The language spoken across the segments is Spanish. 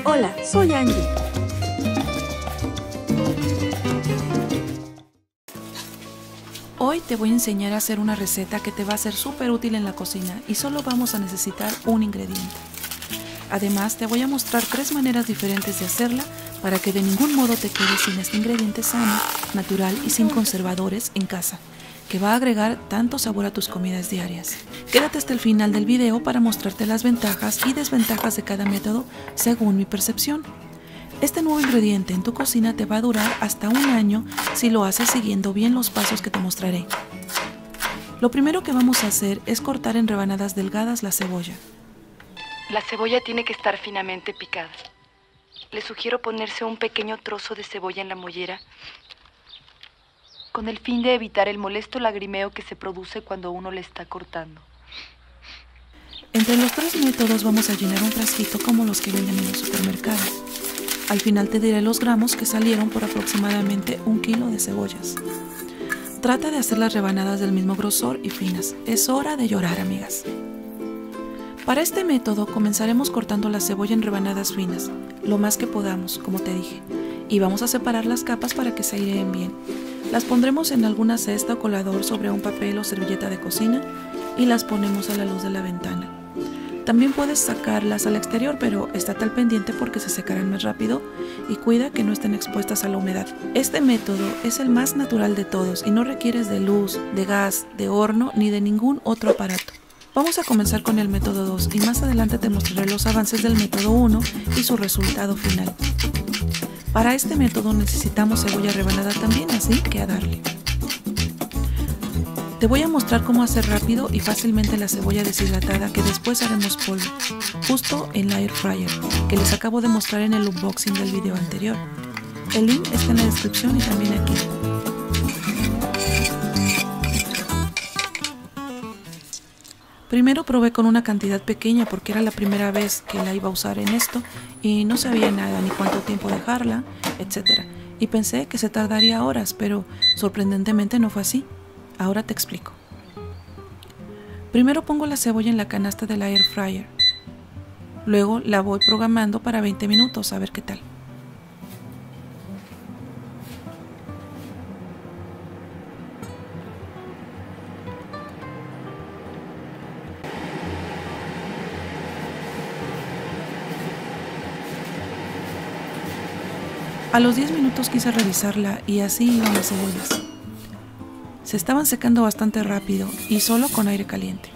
Hola, soy Angie. Hoy te voy a enseñar a hacer una receta que te va a ser súper útil en la cocina y solo vamos a necesitar un ingrediente. Además, te voy a mostrar 3 maneras diferentes de hacerla para que de ningún modo te quedes sin este ingrediente sano, natural y sin conservadores en casa, que va a agregar tanto sabor a tus comidas diarias. Quédate hasta el final del video para mostrarte las ventajas y desventajas de cada método según mi percepción. Este nuevo ingrediente en tu cocina te va a durar hasta un año si lo haces siguiendo bien los pasos que te mostraré. Lo primero que vamos a hacer es cortar en rebanadas delgadas la cebolla. La cebolla tiene que estar finamente picada. Le sugiero ponerse un pequeño trozo de cebolla en la mollera con el fin de evitar el molesto lagrimeo que se produce cuando uno le está cortando. Entre los 3 métodos vamos a llenar un frasquito como los que venden en los supermercados. Al final te diré los gramos que salieron por aproximadamente 1 kilo de cebollas. Trata de hacer las rebanadas del mismo grosor y finas. Es hora de llorar, amigas. Para este método comenzaremos cortando la cebolla en rebanadas finas, lo más que podamos, como te dije, y vamos a separar las capas para que se aireen bien. Las pondremos en alguna cesta o colador sobre un papel o servilleta de cocina y las ponemos a la luz de la ventana. También puedes sacarlas al exterior, pero estate al pendiente porque se secarán más rápido y cuida que no estén expuestas a la humedad. Este método es el más natural de todos y no requieres de luz, de gas, de horno ni de ningún otro aparato. Vamos a comenzar con el método 2 y más adelante te mostraré los avances del método 1 y su resultado final. Para este método necesitamos cebolla rebanada también, así que a darle. Te voy a mostrar cómo hacer rápido y fácilmente la cebolla deshidratada que después haremos polvo, justo en la air fryer, que les acabo de mostrar en el unboxing del video anterior. El link está en la descripción y también aquí. Primero probé con una cantidad pequeña porque era la primera vez que la iba a usar en esto y no sabía nada ni cuánto tiempo dejarla, etc. Y pensé que se tardaría horas, pero sorprendentemente no fue así. Ahora te explico. Primero pongo la cebolla en la canasta de la air fryer. Luego la voy programando para 20 minutos, a ver qué tal. A los 10 minutos quise revisarla y así iban las cebollas. Se estaban secando bastante rápido y solo con aire caliente.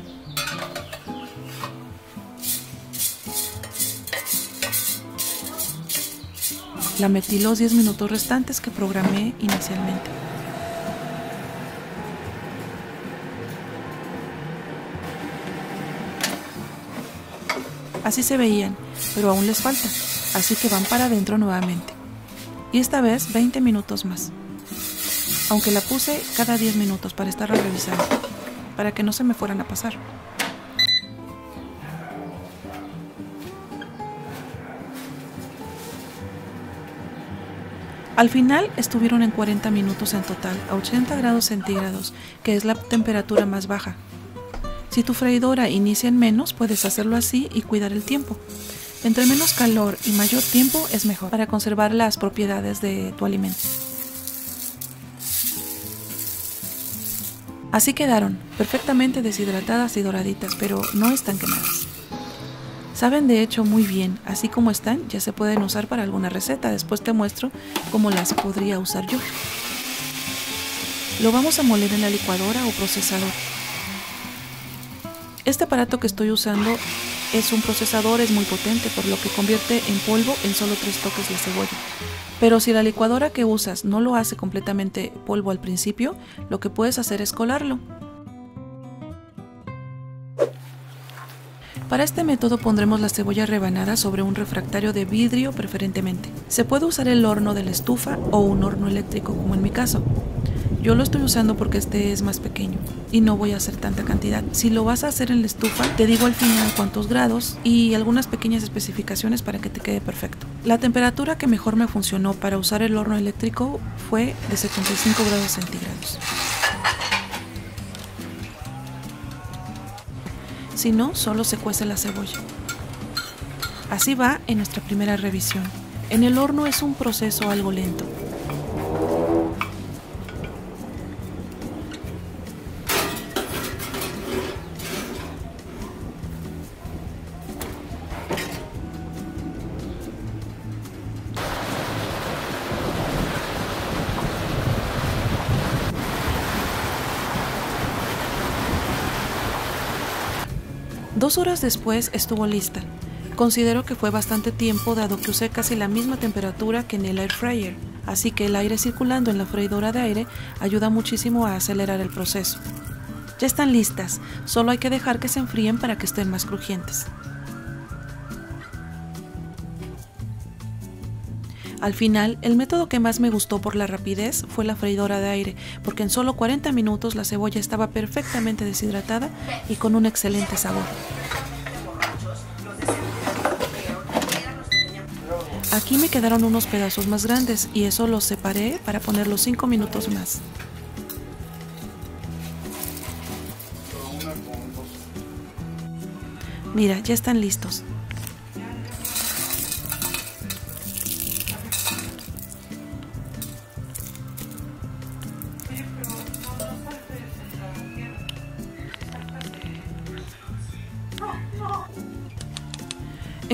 La metí los 10 minutos restantes que programé inicialmente. Así se veían, pero aún les falta, así que van para adentro nuevamente. Y esta vez 20 minutos más. Aunque la puse cada 10 minutos para estarla revisando, para que no se me fueran a pasar. Al final estuvieron en 40 minutos en total, a 80 grados centígrados, que es la temperatura más baja. Si tu freidora inicia en menos, puedes hacerlo así y cuidar el tiempo. Entre menos calor y mayor tiempo es mejor para conservar las propiedades de tu alimento. Así quedaron, perfectamente deshidratadas y doraditas, pero no están quemadas. Saben de hecho muy bien, así como están ya se pueden usar para alguna receta, después te muestro cómo las podría usar yo. Lo vamos a moler en la licuadora o procesador. Este aparato que estoy usando es un procesador, es muy potente, por lo que convierte en polvo en solo 3 toques la cebolla. Pero si la licuadora que usas no lo hace completamente polvo al principio, lo que puedes hacer es colarlo. Para este método pondremos la cebolla rebanada sobre un refractario de vidrio preferentemente. Se puede usar el horno de la estufa o un horno eléctrico como en mi caso. Yo lo estoy usando porque este es más pequeño y no voy a hacer tanta cantidad. Si lo vas a hacer en la estufa, te digo al final cuántos grados y algunas pequeñas especificaciones para que te quede perfecto. La temperatura que mejor me funcionó para usar el horno eléctrico fue de 75 grados centígrados. Si no, solo se cuece la cebolla. Así va en nuestra primera revisión. En el horno es un proceso algo lento. Dos horas después estuvo lista. Considero que fue bastante tiempo dado que usé casi la misma temperatura que en el air fryer, así que el aire circulando en la freidora de aire ayuda muchísimo a acelerar el proceso. Ya están listas, solo hay que dejar que se enfríen para que estén más crujientes. Al final, el método que más me gustó por la rapidez fue la freidora de aire, porque en solo 40 minutos la cebolla estaba perfectamente deshidratada y con un excelente sabor. Aquí me quedaron unos pedazos más grandes y eso los separé para ponerlos 5 minutos más. Mira, ya están listos.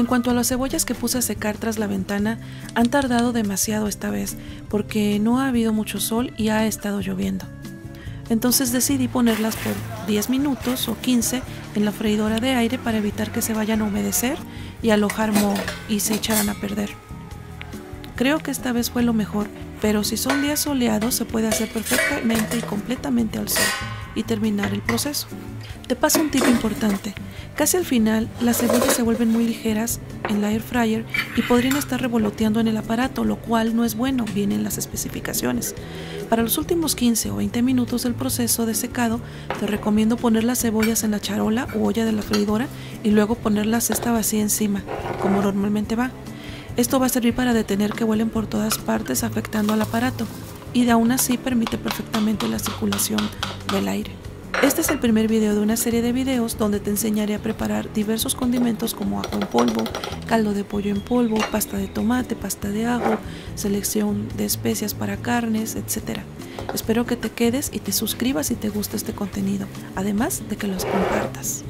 En cuanto a las cebollas que puse a secar tras la ventana, han tardado demasiado esta vez porque no ha habido mucho sol y ha estado lloviendo. Entonces decidí ponerlas por 10 minutos o 15 en la freidora de aire para evitar que se vayan a humedecer y alojar moho y se echaran a perder. Creo que esta vez fue lo mejor, pero si son días soleados se puede hacer perfectamente y completamente al sol y terminar el proceso. Te paso un tip importante. Casi al final, las cebollas se vuelven muy ligeras en la air fryer y podrían estar revoloteando en el aparato, lo cual no es bueno, viene en las especificaciones. Para los últimos 15 o 20 minutos del proceso de secado, te recomiendo poner las cebollas en la charola u olla de la freidora y luego poner la cesta vacía encima, como normalmente va. Esto va a servir para detener que vuelen por todas partes afectando al aparato y de aún así permite perfectamente la circulación del aire. Este es el primer video de una serie de videos donde te enseñaré a preparar diversos condimentos como ajo en polvo, caldo de pollo en polvo, pasta de tomate, pasta de ajo, selección de especias para carnes, etc. Espero que te quedes y te suscribas si te gusta este contenido, además de que los compartas.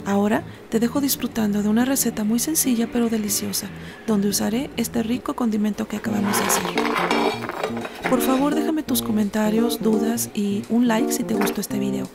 Ahora te dejo disfrutando de una receta muy sencilla pero deliciosa, donde usaré este rico condimento que acabamos de hacer. Por favor, déjame tus comentarios, dudas y un like si te gustó este video.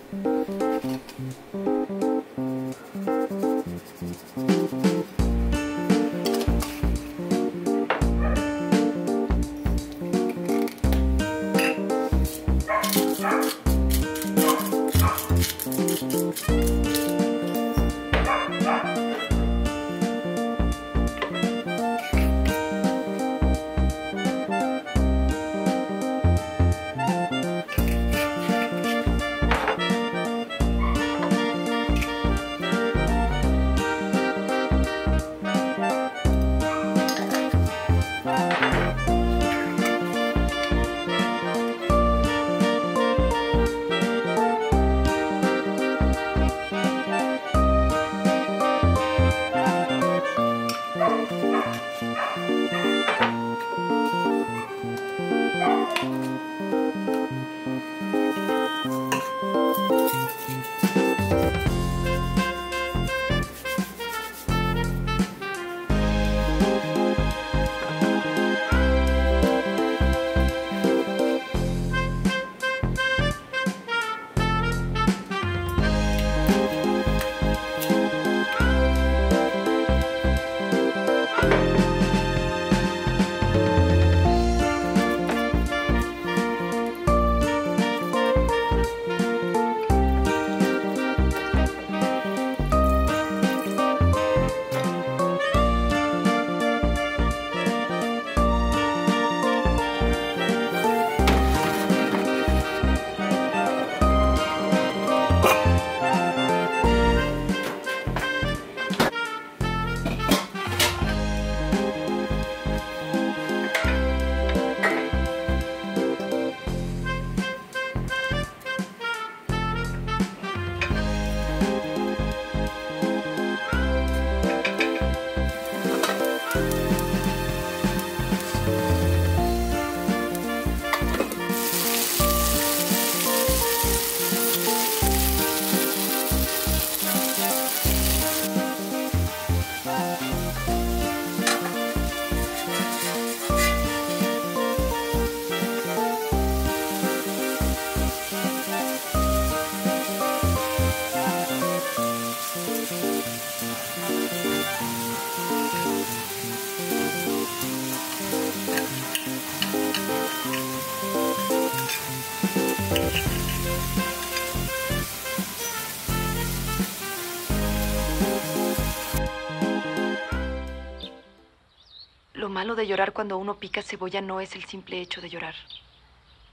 Lo malo de llorar cuando uno pica cebolla no es el simple hecho de llorar,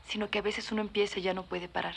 sino que a veces uno empieza y ya no puede parar.